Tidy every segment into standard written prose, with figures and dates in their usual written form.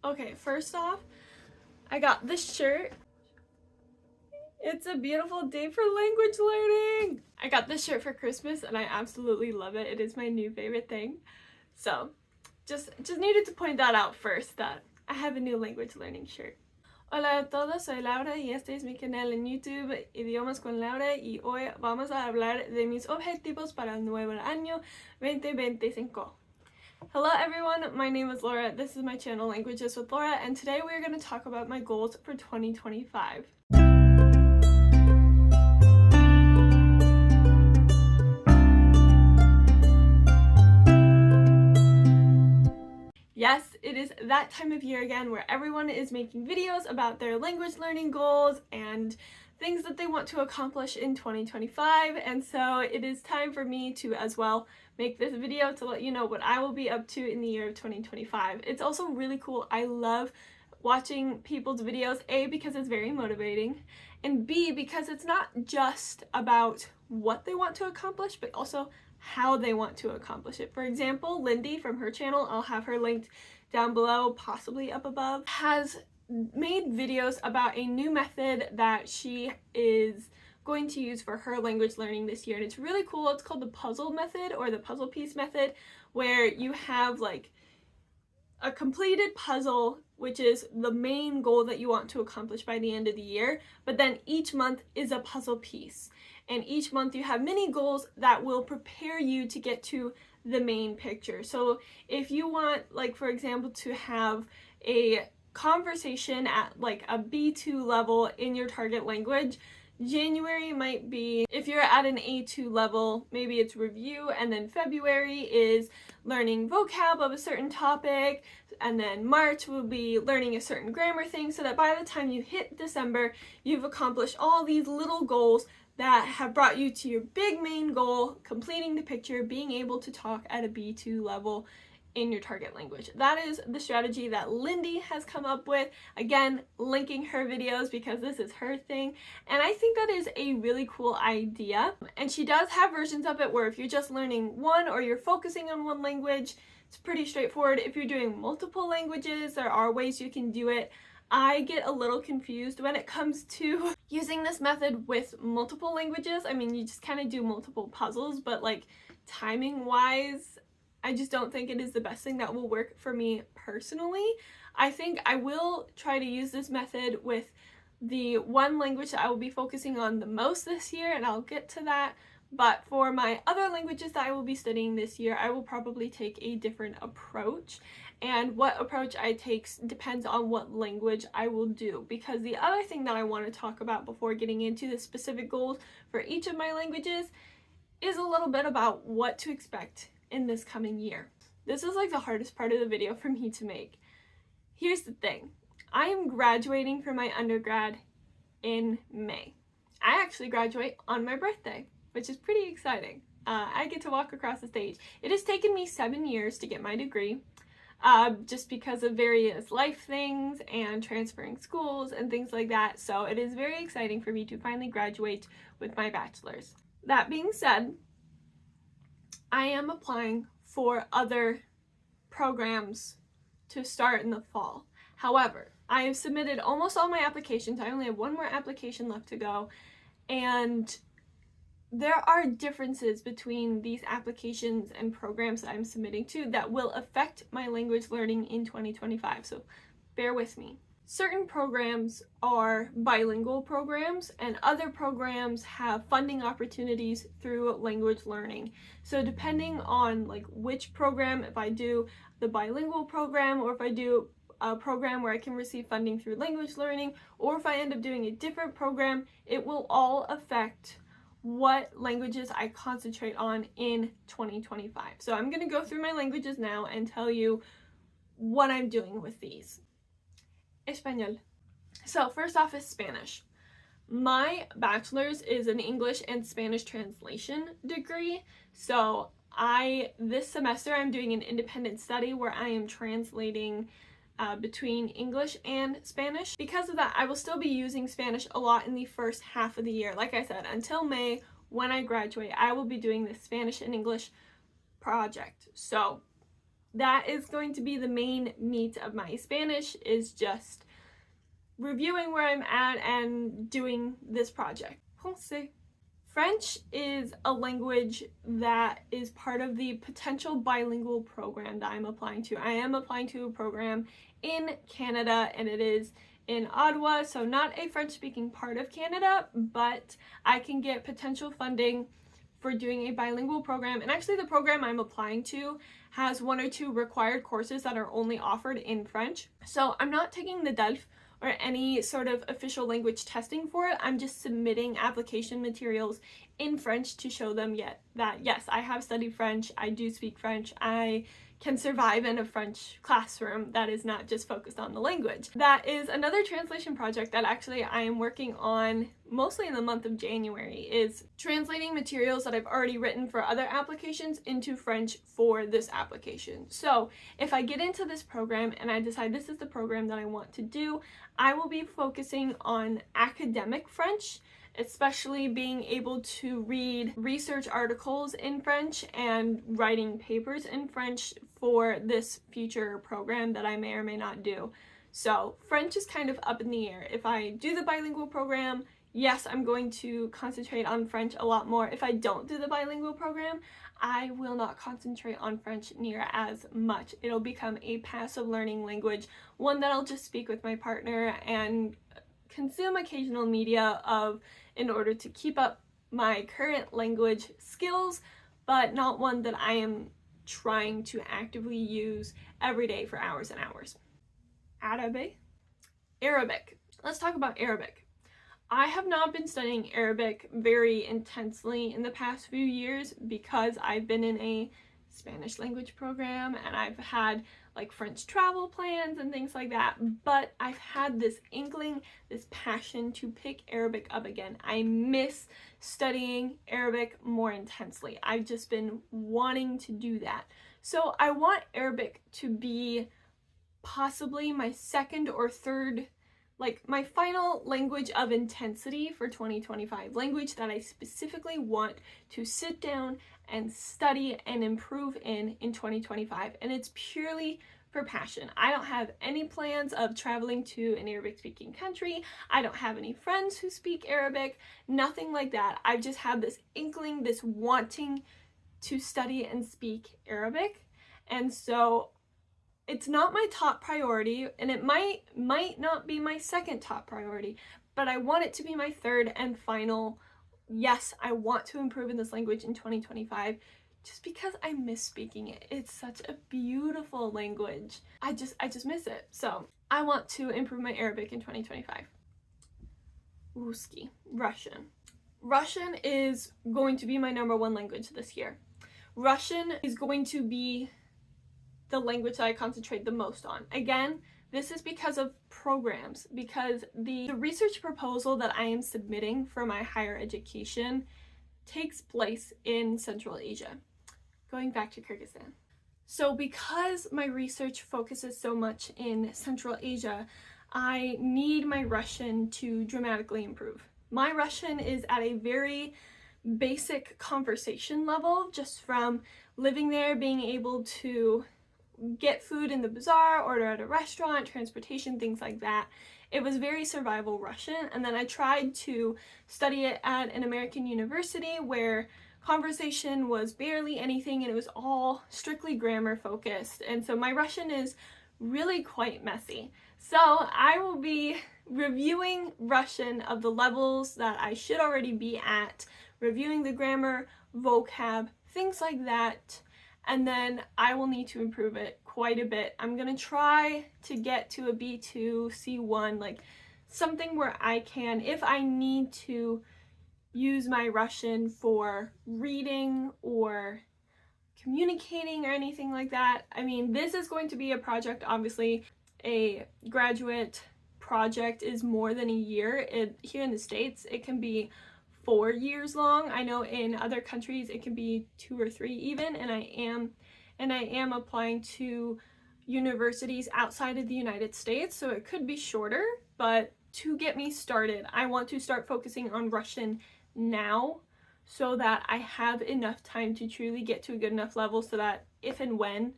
Okay, first off, I got this shirt. It's a beautiful day for language learning. I got this shirt for Christmas and I absolutely love it. It is my new favorite thing. So, just needed to point that out first, that I have a new language learning shirt. Hola a todos, soy Laura y este es mi canal en YouTube, Idiomas con Laura, y hoy vamos a hablar de mis objetivos para el nuevo año 2025. Hello everyone, my name is Laura, this is my channel Languages with Laura, and today we are going to talk about my goals for 2025. Yes, it is that time of year again where everyone is making videos about their language learning goals and things that they want to accomplish in 2025, and so it is time for me to as well make this video to let you know what I will be up to in the year of 2025. It's also really cool. I love watching people's videos, A, because it's very motivating, and B, because it's not just about what they want to accomplish, but also how they want to accomplish it. For example, Lindie from her channel, I'll have her linked down below, possibly up above, has made videos about a new method that she is going to use for her language learning this year, and it's really cool. It's called the puzzle method, or the puzzle piece method, where you have like a completed puzzle, which is the main goal that you want to accomplish by the end of the year, but then each month is a puzzle piece, and each month you have mini goals that will prepare you to get to the main picture. So if you want, like for example, to have a conversation at like a B2 level in your target language, January might be, if you're at an A2 level, maybe it's review, and then February is learning vocab of a certain topic, and then March will be learning a certain grammar thing, so that by the time you hit December, you've accomplished all these little goals that have brought you to your big main goal, completing the picture, being able to talk at a B2 level in your target language. That is the strategy that Lindie has come up with. Again, linking her videos because this is her thing, and I think that is a really cool idea. And she does have versions of it where if you're just learning one or you're focusing on one language, it's pretty straightforward. If you're doing multiple languages, there are ways you can do it. I get a little confused when it comes to using this method with multiple languages. I mean, you just kind of do multiple puzzles, but like timing wise, I just don't think it is the best thing that will work for me personally. I think I will try to use this method with the one language that I will be focusing on the most this year, and I'll get to that. But for my other languages that I will be studying this year, I will probably take a different approach. And what approach I take depends on what language I will do. Because the other thing that I want to talk about before getting into the specific goals for each of my languages is a little bit about what to expect in this coming year. This is like the hardest part of the video for me to make. Here's the thing. I am graduating from my undergrad in May. I actually graduate on my birthday, which is pretty exciting. I get to walk across the stage. It has taken me 7 years to get my degree, just because of various life things and transferring schools and things like that. So it is very exciting for me to finally graduate with my bachelor's. That being said, I am applying for other programs to start in the fall. However, I have submitted almost all my applications. I only have one more application left to go, and there are differences between these applications and programs that I'm submitting to that will affect my language learning in 2025, so bear with me. Certain programs are bilingual programs, and other programs have funding opportunities through language learning. So depending on like which program, if I do the bilingual program, or if I do a program where I can receive funding through language learning, or if I end up doing a different program, it will all affect what languages I concentrate on in 2025. So I'm going to go through my languages now and tell you what I'm doing with these. Español. So first off is Spanish. My bachelor's is an English and Spanish translation degree. So this semester I'm doing an independent study where I am translating between English and Spanish. Because of that, I will still be using Spanish a lot in the first half of the year. Like I said, until May, when I graduate, I will be doing this Spanish and English project. So that is going to be the main meat of my Spanish, is just reviewing where I'm at and doing this project. Français. French is a language that is part of the potential bilingual program that I'm applying to. I am applying to a program in Canada, and it is in Ottawa, so not a French-speaking part of Canada, but I can get potential funding for doing a bilingual program. And actually the program I'm applying to has 1 or 2 required courses that are only offered in French. So I'm not taking the DELF or any sort of official language testing for it. I'm just submitting application materials in French to show them that yes, I have studied French, I do speak French, I can survive in a French classroom that is not just focused on the language. That is another translation project that actually I am working on mostly in the month of January, is translating materials that I've already written for other applications into French for this application. So if I get into this program and I decide this is the program that I want to do, I will be focusing on academic French, especially being able to read research articles in French and writing papers in French for this future program that I may or may not do. So French is kind of up in the air. If I do the bilingual program, yes, I'm going to concentrate on French a lot more. If I don't do the bilingual program, I will not concentrate on French near as much. It'll become a passive learning language, one that I'll just speak with my partner and consume occasional media of in order to keep up my current language skills, but not one that I am trying to actively use every day for hours and hours. Arabic. Let's talk about Arabic. I have not been studying Arabic very intensely in the past few years because I've been in a Spanish language program and I've had like French travel plans and things like that, but I've had this inkling, this passion to pick Arabic up again. I miss studying Arabic more intensely. I've just been wanting to do that. So I want Arabic to be possibly my second or third, like my final language of intensity for 2025, language that I specifically want to sit down and study and improve in 2025. And it's purely for passion. I don't have any plans of traveling to an Arabic speaking country. I don't have any friends who speak Arabic, nothing like that. I've just had this inkling, this wanting to study and speak Arabic. And so it's not my top priority, and it might not be my second top priority, but I want it to be my third and final. Yes, I want to improve in this language in 2025 just because I miss speaking it. It's such a beautiful language. I just miss it. So I want to improve my Arabic in 2025. Russian. Russian is going to be my #1 language this year. Russian is going to be the language that I concentrate the most on. Again, this is because of programs, because the research proposal that I am submitting for my higher education takes place in Central Asia, going back to Kyrgyzstan. So because my research focuses so much in Central Asia, I need my Russian to dramatically improve. My Russian is at a very basic conversation level, just from living there, being able to get food in the bazaar, order at a restaurant, transportation, things like that. It was very survival Russian, and then I tried to study it at an American university where conversation was barely anything and it was all strictly grammar focused, and so my Russian is really quite messy. So I will be reviewing Russian of the levels that I should already be at, reviewing the grammar, vocab, things like that, and then I will need to improve it quite a bit. I'm gonna try to get to a B2, C1, like something where I can, if I need to use my Russian for reading or communicating or anything like that. I mean, this is going to be a project, obviously. A graduate project is more than a year. Here in the States, it can be 4 years long. I know in other countries it can be 2 or 3 even, and I am applying to universities outside of the United States, so it could be shorter, but to get me started, I want to start focusing on Russian now so that I have enough time to truly get to a good enough level so that if and when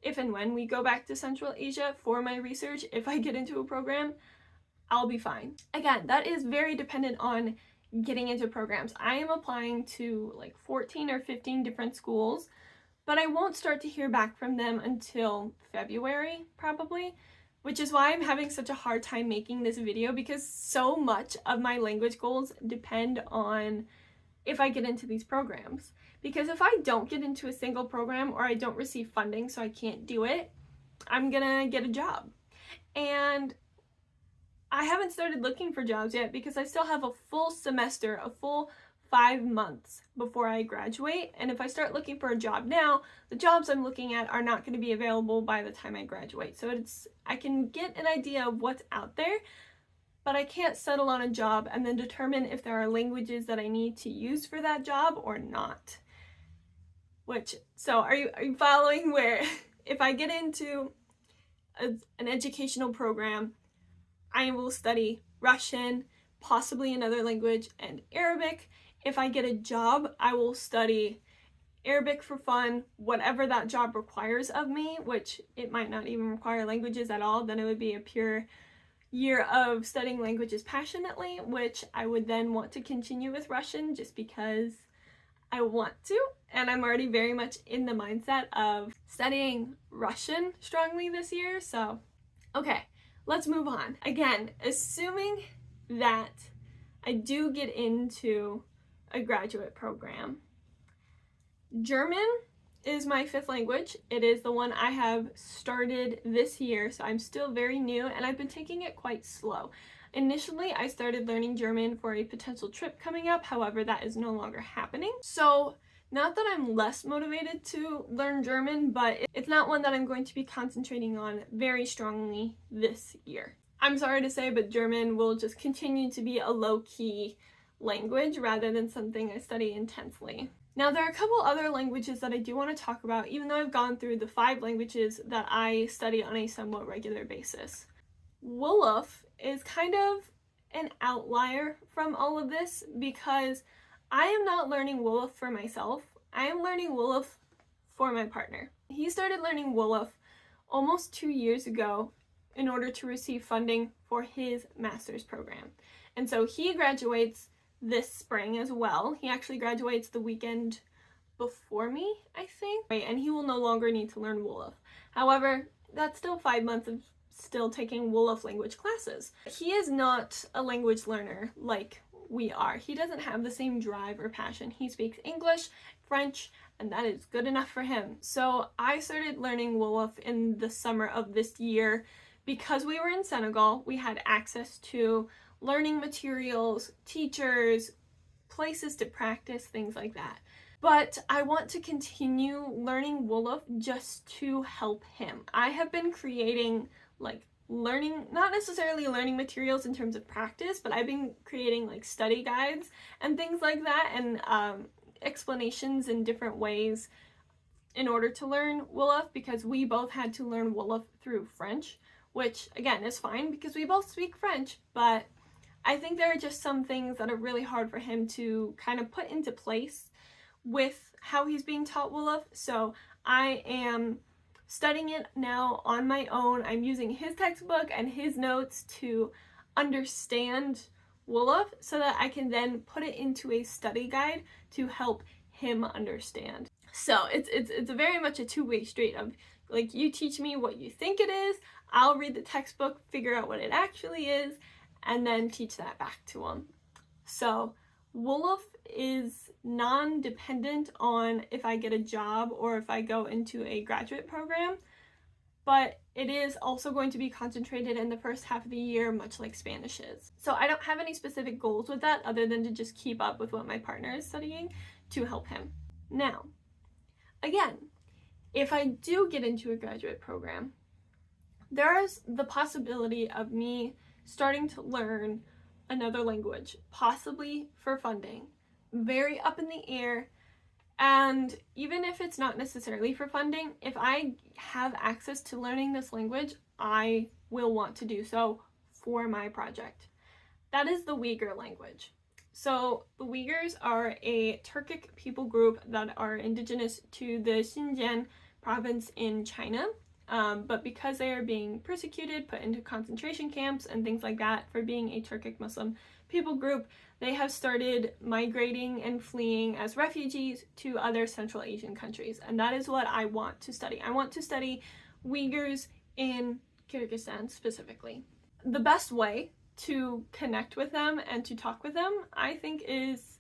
if and when we go back to Central Asia for my research, if I get into a program, I'll be fine. Again, that is very dependent on getting into programs. I am applying to like 14 or 15 different schools, but I won't start to hear back from them until February, probably, which is why I'm having such a hard time making this video, because so much of my language goals depend on if I get into these programs. Because if I don't get into a single program, or I don't receive funding so I can't do it, I'm gonna get a job. And I haven't started looking for jobs yet because I still have a full semester, a full 5 months before I graduate. And if I start looking for a job now, the jobs I'm looking at are not going to be available by the time I graduate. So I can get an idea of what's out there, but I can't settle on a job and then determine if there are languages that I need to use for that job or not. So are you following where if I get into an educational program, I will study Russian, possibly another language, and Arabic. If I get a job, I will study Arabic for fun, whatever that job requires of me, which it might not even require languages at all. Then it would be a pure year of studying languages passionately, which I would then want to continue with Russian just because I want to. And I'm already very much in the mindset of studying Russian strongly this year. So, okay, let's move on. Again, assuming that I do get into a graduate program. German is my 5th language. It is the one I have started this year, so I'm still very new and I've been taking it quite slow. Initially, I started learning German for a potential trip coming up, however, that is no longer happening. So, not that I'm less motivated to learn German, but it's not one that I'm going to be concentrating on very strongly this year. I'm sorry to say, but German will just continue to be a low-key language rather than something I study intensely. Now, there are a couple other languages that I do want to talk about, even though I've gone through the 5 languages that I study on a somewhat regular basis. Wolof is kind of an outlier from all of this because I am not learning Wolof for myself. I am learning Wolof for my partner. He started learning Wolof almost 2 years ago in order to receive funding for his master's program. And so he graduates this spring as well. He actually graduates the weekend before me, I think. And he will no longer need to learn Wolof. However, that's still 5 months of still taking Wolof language classes. He is not a language learner like we are. He doesn't have the same drive or passion. He speaks English, French, and that is good enough for him. So I started learning Wolof in the summer of this year because we were in Senegal. We had access to learning materials, teachers, places to practice, things like that. But I want to continue learning Wolof just to help him. I have been creating learning, not necessarily learning materials in terms of practice, but I've been creating study guides and things like that, and explanations in different ways in order to learn Wolof, because we both had to learn Wolof through French, which again is fine because we both speak French, but I think there are just some things that are really hard for him to kind of put into place with how he's being taught Wolof. So I am studying it now on my own. I'm using his textbook and his notes to understand Wolof so that I can then put it into a study guide to help him understand. So it's very much a two-way street of you teach me what you think it is, I'll read the textbook, figure out what it actually is, and then teach that back to him. So Wolof is non-dependent on if I get a job or if I go into a graduate program, but it is also going to be concentrated in the first half of the year, much like Spanish is. So I don't have any specific goals with that other than to just keep up with what my partner is studying to help him. Now, again, if I do get into a graduate program, there is the possibility of me starting to learn another language, possibly for funding. Very up in the air. And even if it's not necessarily for funding, if I have access to learning this language, I will want to do so for my project. That is the Uyghur language. So the Uyghurs are a Turkic people group that are indigenous to the Xinjiang province in China. But because they are being persecuted, put into concentration camps and things like that for being a Turkic Muslim people group, they have started migrating and fleeing as refugees to other Central Asian countries. And that is what I want to study. I want to study Uyghurs in Kyrgyzstan specifically. The best way to connect with them and to talk with them, I think, is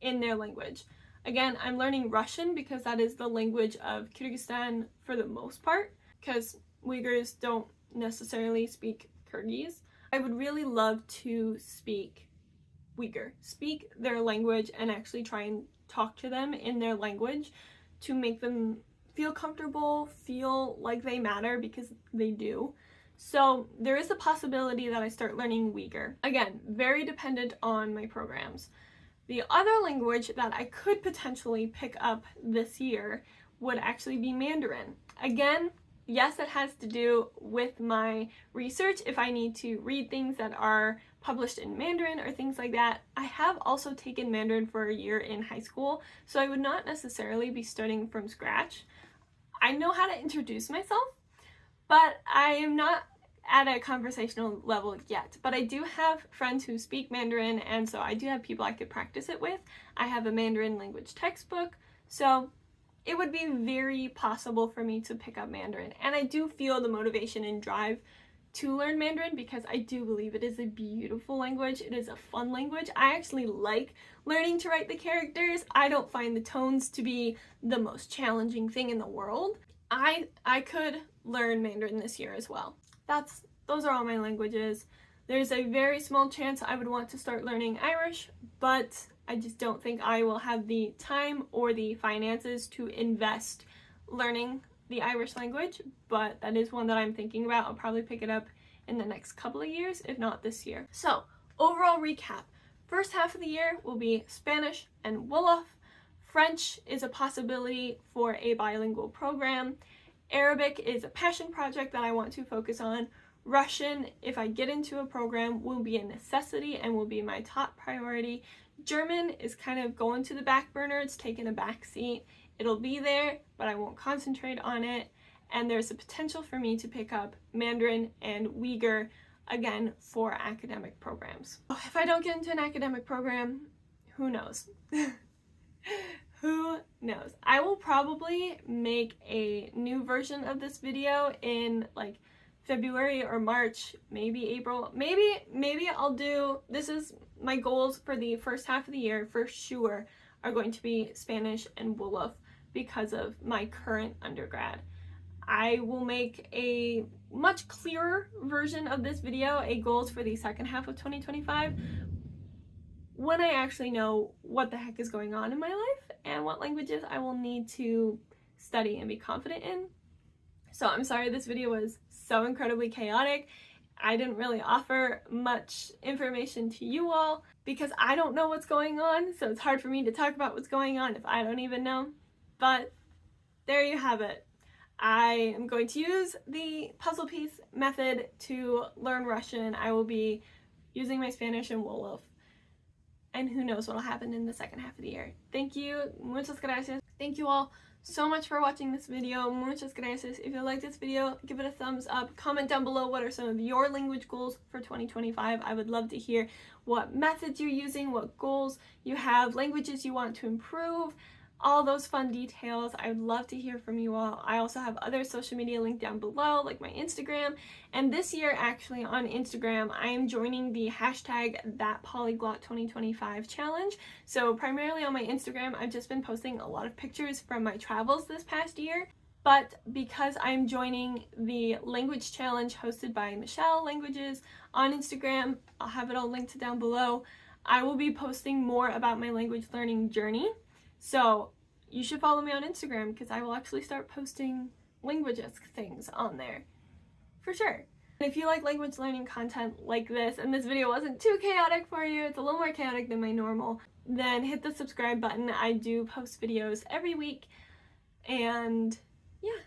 in their language. Again, I'm learning Russian because that is the language of Kyrgyzstan for the most part, because Uyghurs don't necessarily speak Kyrgyz. I would really love to speak Uyghur, speak their language, and actually try and talk to them in their language to make them feel comfortable, feel like they matter, because they do. So there is a possibility that I start learning Uyghur. Again, very dependent on my programs. The other language that I could potentially pick up this year would actually be Mandarin. Again, yes, it has to do with my research if I need to read things that are published in Mandarin or things like that. I have also taken Mandarin for a year in high school, so I would not necessarily be starting from scratch. I know how to introduce myself, but I am not at a conversational level yet. But I do have friends who speak Mandarin, and so I do have people I could practice it with. I have a Mandarin language textbook, so it would be very possible for me to pick up Mandarin. And I do feel the motivation and drive to learn Mandarin because I do believe it is a beautiful language. It is a fun language. I actually like learning to write the characters. I don't find the tones to be the most challenging thing in the world. I could learn Mandarin this year as well. Those are all my languages. There's a very small chance I would want to start learning Irish, but I just don't think I will have the time or the finances to invest learning the Irish language, but that is one that I'm thinking about. I'll probably pick it up in the next couple of years, if not this year. So, overall recap. First half of the year will be Spanish and Wolof. French is a possibility for a bilingual program. Arabic is a passion project that I want to focus on. Russian, if I get into a program, will be a necessity and will be my top priority. German is kind of going to the back burner. It's taking a back seat. It'll be there, but I won't concentrate on it. And there's a potential for me to pick up Mandarin and Uyghur, again, for academic programs. If I don't get into an academic program, who knows? Who knows? I will probably make a new version of this video in like February or March, maybe April. Maybe I'll do, this is my goals for the first half of the year for sure, are going to be Spanish and Wolof because of my current undergrad. I will make a much clearer version of this video, a goals for the second half of 2025, when I actually know what the heck is going on in my life and what languages I will need to study and be confident in. So I'm sorry this video was so incredibly chaotic. I didn't really offer much information to you all because I don't know what's going on, so it's hard for me to talk about what's going on if I don't even know. But there you have it. I am going to use the puzzle piece method to learn Russian. I will be using my Spanish and Wolof. And who knows what will happen in the second half of the year. Thank you. Muchas gracias. Thank you all so much for watching this video. Muchas gracias. If you liked this video, give it a thumbs up. Comment down below what are some of your language goals for 2025. I would love to hear what methods you're using, what goals you have, languages you want to improve, all those fun details. I would love to hear from you all. I also have other social media linked down below, like my Instagram. And this year, actually, on Instagram, I am joining the hashtag #ThatPolyglot2025 challenge. So primarily on my Instagram, I've just been posting a lot of pictures from my travels this past year. But because I'm joining the language challenge hosted by Michelle Languages on Instagram, I'll have it all linked down below. I will be posting more about my language learning journey. So you should follow me on Instagram because I will actually start posting language-esque things on there for sure. And if you like language learning content like this and this video wasn't too chaotic for you, it's a little more chaotic than my normal, then hit the subscribe button. I do post videos every week. And yeah,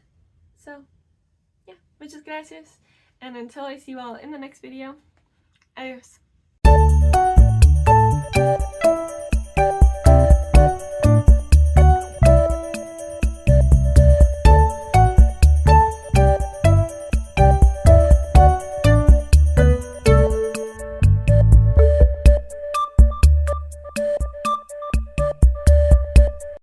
so yeah, muchas gracias. And until I see you all in the next video, adios.